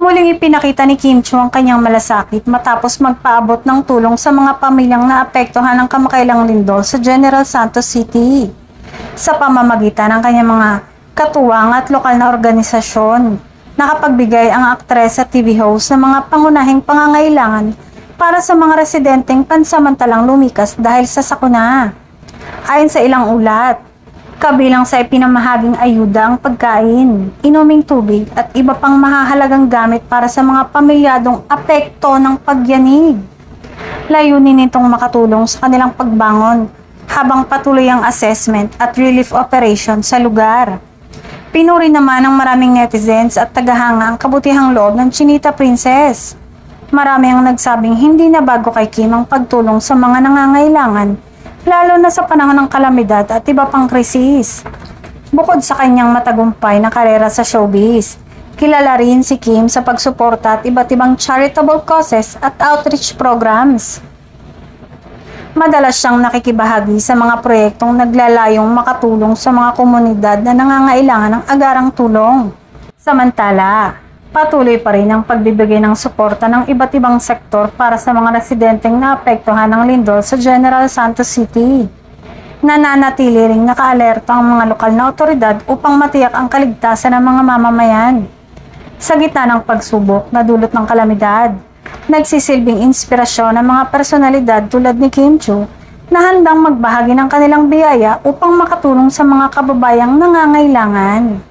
Muling ipinakita ni Kim Chiu ang kanyang malasakit matapos magpaabot ng tulong sa mga pamilyang naapektuhan ng kamakailang lindol sa General Santos City. Sa pamamagitan ng kanyang mga katuwang at lokal na organisasyon, nakapagbigay ang aktres at TV host ng mga pangunahing pangangailangan para sa mga residenteng pansamantalang lumikas dahil sa sakuna. Ayon sa ilang ulat, kabilang sa ipinamahaging ayuda ang pagkain, inuming tubig at iba pang mahahalagang gamit para sa mga pamilyadong apekto ng pagyanig. Layunin nitong makatulong sa kanilang pagbangon habang patuloy ang assessment at relief operation sa lugar. Pinuri naman ng maraming netizens at tagahanga ang kabutihang loob ng Chinita Princess. Marami ang nagsabing hindi na bago kay Kim ang pagtulong sa mga nangangailangan, lalo na sa panahon ng kalamidad at iba pang krisis. Bukod sa kanyang matagumpay na karera sa showbiz, kilala rin si Kim sa pagsuporta at iba't ibang charitable causes at outreach programs. Madalas siyang nakikibahagi sa mga proyektong naglalayong makatulong sa mga komunidad na nangangailangan ng agarang tulong. Samantala, patuloy pa rin ang pagbibigay ng suporta ng iba't ibang sektor para sa mga residenteng naapektuhan ng lindol sa General Santos City. Nananatili ring nakaalerto ang mga lokal na otoridad upang matiyak ang kaligtasan ng mga mamamayan. Sa gitna ng pagsubok na dulot ng kalamidad, nagsisilbing inspirasyon ng mga personalidad tulad ni Kim Chiu na handang magbahagi ng kanilang biyaya upang makatulong sa mga kababayang nangangailangan.